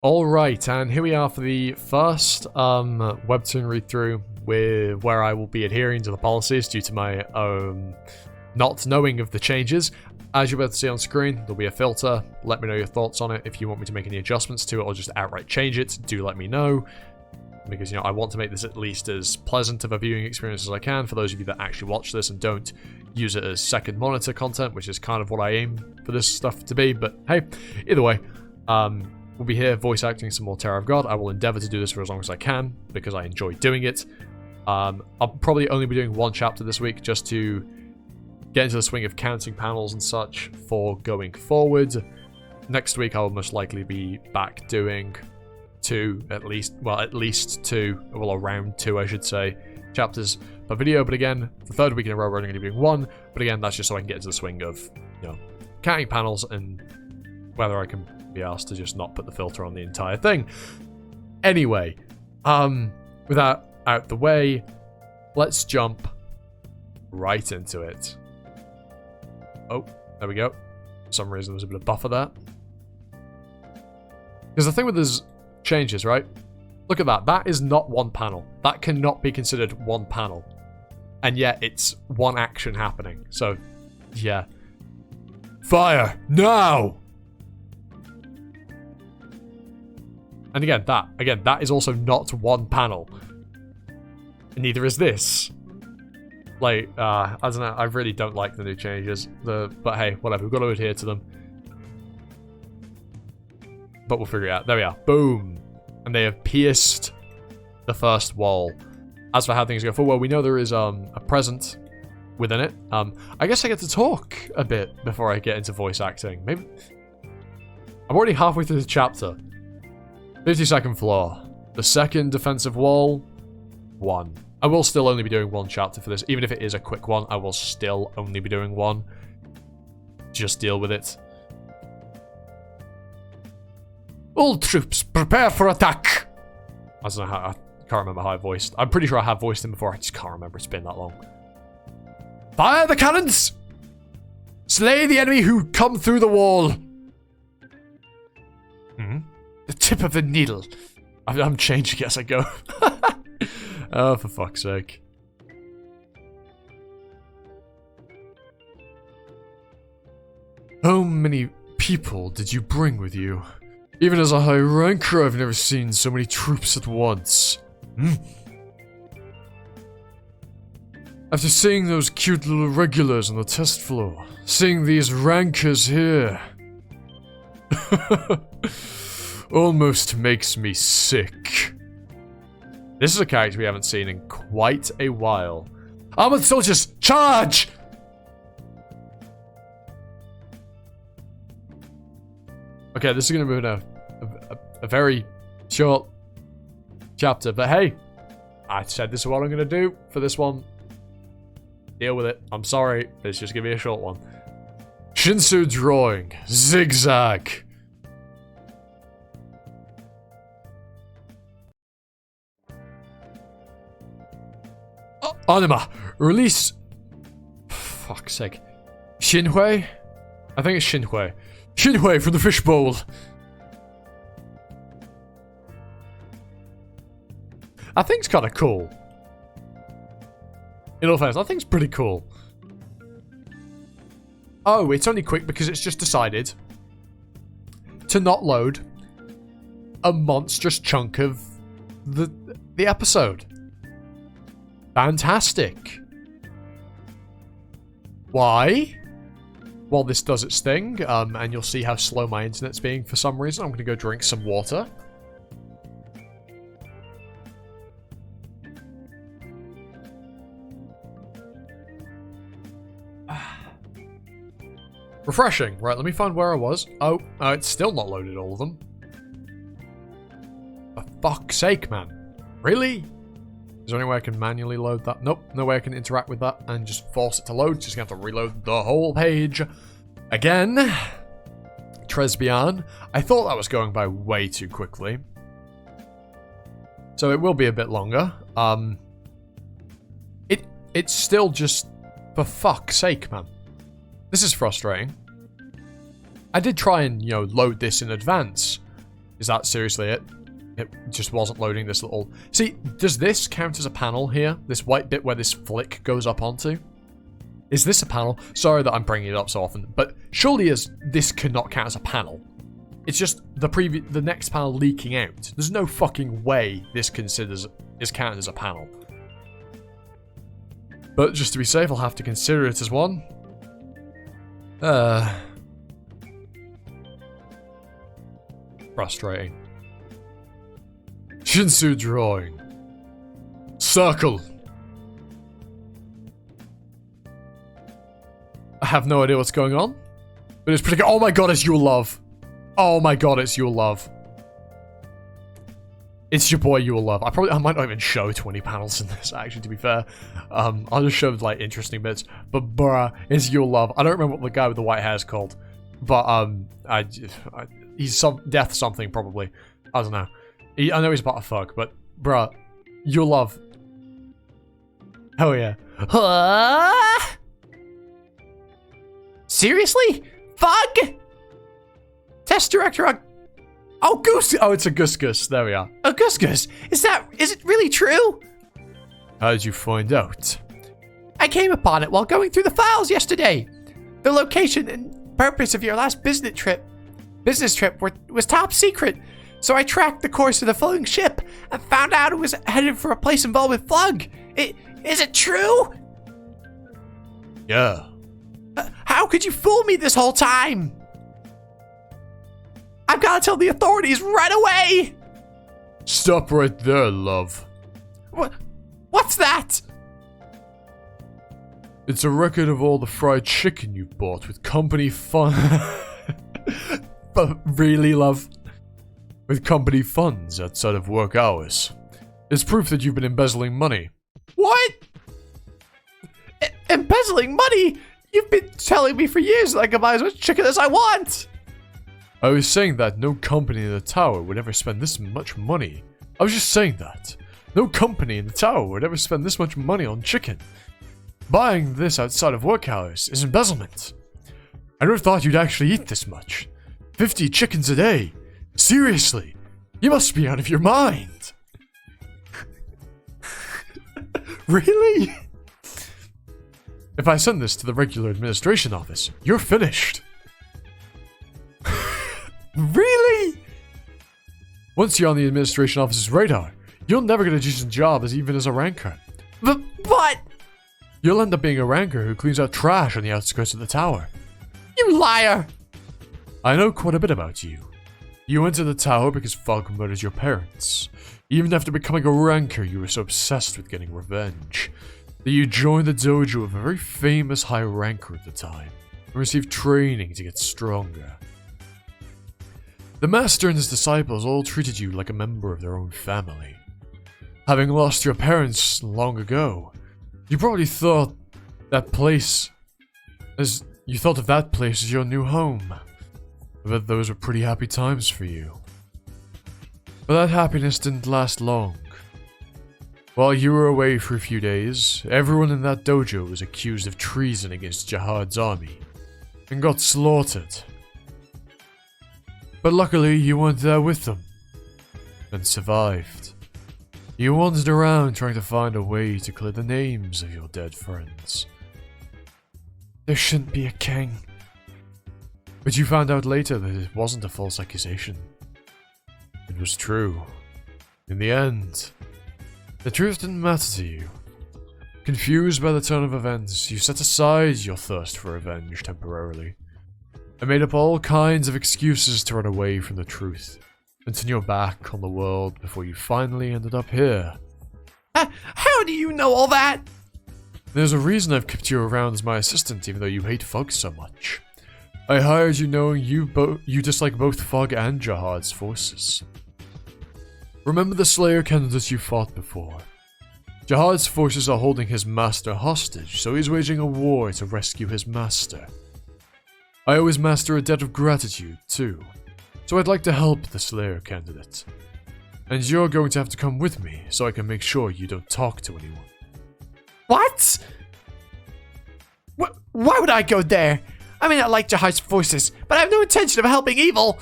Alright, and here we are for the first webtoon read-through where I will be adhering to the policies due to my not knowing of the changes. As you're about to see on screen, there'll be a filter. Let me know your thoughts on it. If you want me to make any adjustments to it or just outright change it, do let me know. Because, you know, I want to make this at least as pleasant of a viewing experience as I can for those of you that actually watch this and don't use it as second monitor content, which is kind of what I aim for this stuff to be. But hey, either way, we'll be here voice acting some more Tower of God. I will endeavor to do this for as long as I can because I enjoy doing it. I'll probably only be doing one chapter this week just to get into the swing of counting panels and such for going forward. Next week I will most likely be back doing at least two, well, around two, I should say, chapters per video. But again, the third week in a row we're only going to be doing one. But again, that's just so I can get into the swing of, you know, counting panels and whether I can be asked to just not put the filter on the entire thing. Anyway, with that out the way, let's jump right into it. Oh, there we go. For some reason there's a bit of buffer there. Because the thing with this changes, right? Look at that. That is not one panel. That cannot be considered one panel. And yet it's one action happening. So, yeah. Fire! Now! And again, that is also not one panel. And neither is this. Like, I don't know, I really don't like the new changes. But hey, whatever, we've got to adhere to them. But we'll figure it out. There we are. Boom. And they have pierced the first wall. As for how things go forward, well, we know there is a present within it. I guess I get to talk a bit before I get into voice acting. Maybe I'm already halfway through the chapter. 52nd floor. The second defensive wall. 1. I will still only be doing one chapter for this. Even if it is a quick one, I will still only be doing one. Just deal with it. All troops, prepare for attack! I don't know how, I can't remember how I voiced. I'm pretty sure I have voiced him before, I just can't remember, it's been that long. Fire the cannons! Slay the enemy who come through the wall! The tip of the needle. I'm changing as I go. Oh, for fuck's sake. How many people did you bring with you? Even as a high ranker, I've never seen so many troops at once. After seeing those cute little regulars on the test floor, seeing these rankers here, almost makes me sick. This is a character we haven't seen in quite a while. Armored soldiers, charge! Okay, this is going to be a very short chapter, but hey, I said this is what I'm going to do for this one. Deal with it. I'm sorry, it's just going to be a short one. Shinsu drawing, zigzag. Anima, release. Fuck's sake. Shinhui? I think it's Shinhui. Shinhui from the fishbowl. I think it's kind of cool. In all fairness, I think it's pretty cool. Oh, it's only quick because it's just decided to not load a monstrous chunk of the episode. Fantastic. Why? While this does its thing, and you'll see how slow my internet's being for some reason, I'm going to go drink some water. Refreshing. Right, let me find where I was. Oh, it's still not loaded all of them. For fuck's sake, man. Really? Is there any way I can manually load that? Nope, no way I can interact with that and just force it to load. Just gonna have to reload the whole page again. Tresbian. I thought that was going by way too quickly. So it will be a bit longer. It's still just, for fuck's sake, man. This is frustrating. I did try and, you know, load this in advance. Is that seriously it? It just wasn't loading this little... See, does this count as a panel here? This white bit where this flick goes up onto? Is this a panel? Sorry that I'm bringing it up so often, but surely this cannot count as a panel. It's just the next panel leaking out. There's no fucking way this is counted as a panel. But just to be safe, I'll have to consider it as one. Frustrating. Shinsu drawing. Circle. I have no idea what's going on. But it's pretty good. Oh my god, it's your love. Oh my god, it's your love. It's your boy, your love. I might not even show 20 panels in this, actually, to be fair. I'll just show, like, interesting bits. But, bruh, it's your love. I don't remember what the guy with the white hair is called. But, he's death something, probably. I don't know. I know he's about to fuck, but, bruh, your love. Hell yeah. Seriously? Fug? Test director. Oh, Goose. Oh, it's a Gus Gus. There we are. A Gus Gus. Is it really true? How did you find out? I came upon it while going through the files yesterday. The location and purpose of your last business trip was top secret. So I tracked the course of the floating ship and found out it was headed for a place involved with Flug. Is it true? Yeah. How could you fool me this whole time? I've got to tell the authorities right away! Stop right there, love. What's that? It's a record of all the fried chicken you bought with company fun. But really, love? With company funds outside of work hours. It's proof that you've been embezzling money. What? Embezzling money? You've been telling me for years that I can buy as much chicken as I want! I was saying that no company in the tower would ever spend this much money. I was just saying that. No company in the tower would ever spend this much money on chicken. Buying this outside of work hours is embezzlement. I never thought you'd actually eat this much. 50 chickens a day. Seriously, you must be out of your mind. Really? If I send this to the regular administration office, you're finished. Really? Once you're on the administration office's radar, you'll never get a decent job even as a ranker. But You'll end up being a ranker who cleans out trash on the outskirts of the tower. You liar! I know quite a bit about you. You went to the tower because Fog murdered your parents. Even after becoming a ranker, you were so obsessed with getting revenge that you joined the dojo of a very famous high ranker at the time and received training to get stronger. The master and his disciples all treated you like a member of their own family. Having lost your parents long ago, you probably thought that place as your new home. I bet those were pretty happy times for you. But that happiness didn't last long. While you were away for a few days, everyone in that dojo was accused of treason against Jihad's army and got slaughtered. But luckily, you weren't there with them and survived. You wandered around trying to find a way to clear the names of your dead friends. There shouldn't be a king. But you found out later that it wasn't a false accusation. It was true. In the end, the truth didn't matter to you. Confused by the turn of events, you set aside your thirst for revenge temporarily, and made up all kinds of excuses to run away from the truth, and turn your back on the world before you finally ended up here. How do you know all that? There's a reason I've kept you around as my assistant even though you hate Fog so much. I hired you knowing you dislike both Fog and Jihad's forces. Remember the Slayer candidates you fought before? Jihad's forces are holding his master hostage, so he's waging a war to rescue his master. I owe his master a debt of gratitude, too, so I'd like to help the Slayer candidate. And you're going to have to come with me, so I can make sure you don't talk to anyone. What? Why would I go there? I mean, I like Jihad's forces, but I have no intention of helping evil.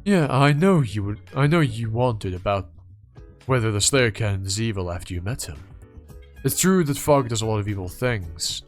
Yeah, I know you wondered about whether the Slayer Cannon is evil after you met him. It's true that Fog does a lot of evil things,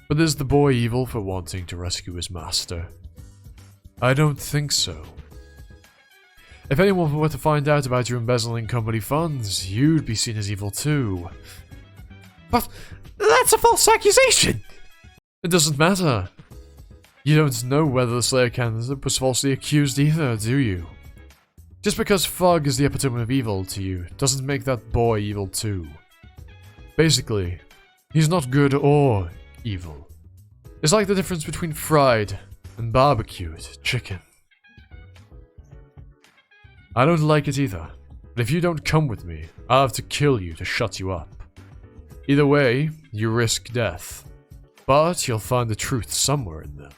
but is the boy evil for wanting to rescue his master? I don't think so. If anyone were to find out about you embezzling company funds, you'd be seen as evil too. But that's a false accusation! It doesn't matter. You don't know whether the Slayer candidate was falsely accused either, do you? Just because Fog is the epitome of evil to you, doesn't make that boy evil too. Basically, he's not good or evil. It's like the difference between fried and barbecued chicken. I don't like it either, but if you don't come with me, I'll have to kill you to shut you up. Either way, you risk death, but you'll find the truth somewhere in there.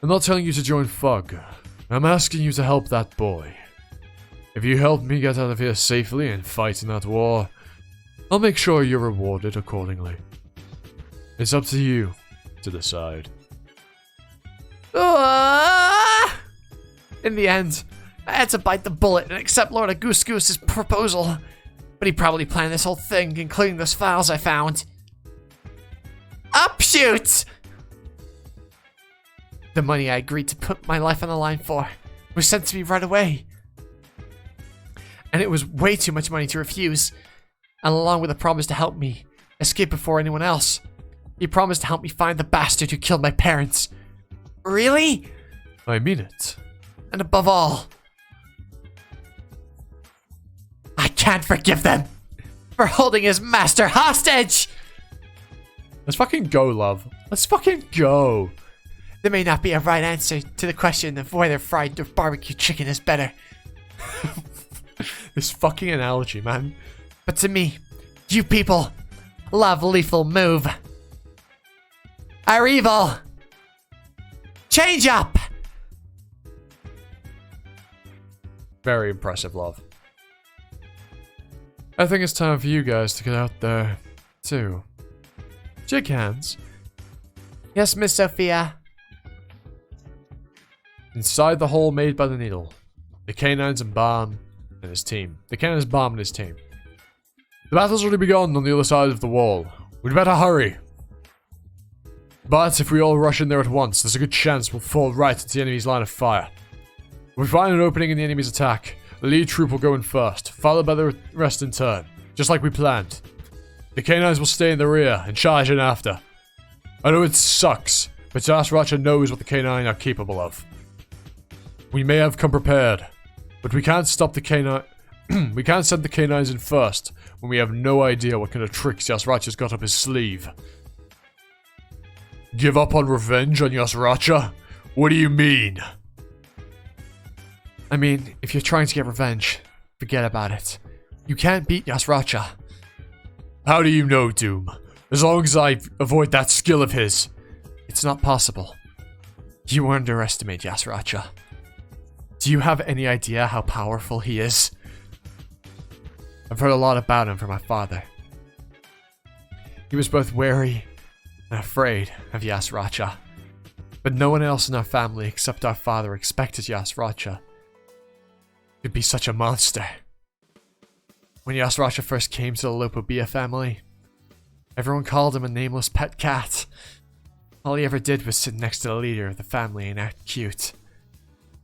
I'm not telling you to join Fog, I'm asking you to help that boy. If you help me get out of here safely and fight in that war, I'll make sure you're rewarded accordingly. It's up to you to decide. In the end, I had to bite the bullet and accept Lord of Goose Goose's proposal. But he probably planned this whole thing, including those files I found. Upshoot! The money I agreed to put my life on the line for was sent to me right away. And it was way too much money to refuse. And along with a promise to help me escape before anyone else, he promised to help me find the bastard who killed my parents. Really? I mean it. And above all, I can't forgive them for holding his master hostage! Let's fucking go, love. Let's fucking go. There may not be a right answer to the question of whether fried or barbecue chicken is better. This fucking analogy, man. But to me, you people love lethal move. Are evil. Change up! Very impressive, love. I think it's time for you guys to get out there, too. Shake hands. Yes, Miss Sophia. Inside the hole made by the needle, the canines and Bomb and his team. The canines, Bomb and his team. The battle's already begun on the other side of the wall. We'd better hurry. But if we all rush in there at once, there's a good chance we'll fall right into the enemy's line of fire. If we find an opening in the enemy's attack, the lead troop will go in first, followed by the rest in turn, just like we planned. The canines will stay in the rear and charge in after. I know it sucks, but Yasracha knows what the canine are capable of. We may have come prepared, but we can't stop the canine. We can't send the canines in first when we have no idea what kind of tricks Yasracha's got up his sleeve. Give up on revenge on Yasracha? What do you mean? I mean, if you're trying to get revenge, forget about it. You can't beat Yasracha. How do you know, Doom? As long as I avoid that skill of his. It's not possible. You underestimate Yasracha. Do you have any idea how powerful he is? I've heard a lot about him from my father. He was both wary and afraid of Yasracha. But no one else in our family except our father expected Yasracha to be such a monster. When Yasracha first came to the Lopobia family, everyone called him a nameless pet cat. All he ever did was sit next to the leader of the family and act cute.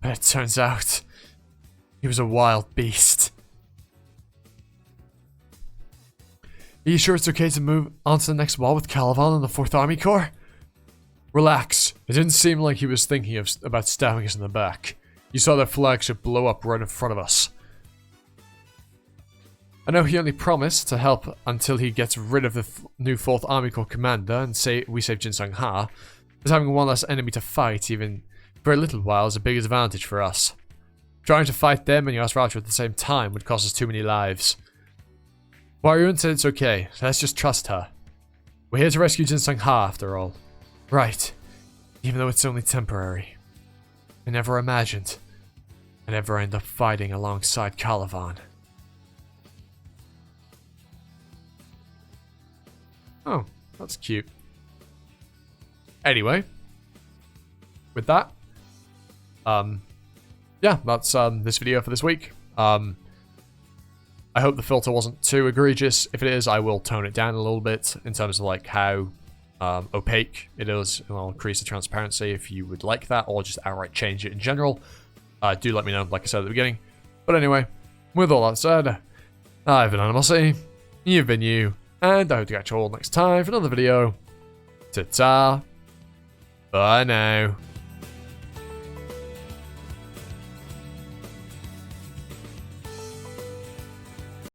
But it turns out, he was a wild beast. Are you sure it's okay to move on to the next wall with Caliban and the 4th Army Corps? Relax. It didn't seem like he was thinking about stabbing us in the back. You saw their flagship blow up right in front of us. I know he only promised to help until he gets rid of the new 4th Army Corps commander and we save Jinsung Ha, as having one less enemy to fight even for a little while is a big advantage for us. Trying to fight them and Yasracha at the same time would cost us too many lives. Waryun said it's okay, so let's just trust her. We're here to rescue Jinsung Ha after all. Right, even though it's only temporary. I never imagined I'd ever end up fighting alongside Caliban. Oh, that's cute. Anyway, with that, yeah, that's this video for this week. I hope the filter wasn't too egregious. If it is, I will tone it down a little bit in terms of like how opaque it is, and I'll increase the transparency if you would like that, or just outright change it in general. Do let me know, like I said at the beginning. But anyway, with all that said, I've been Animosity, you've been you, and I hope to catch you all next time for another video. Ta-ta. Bye now.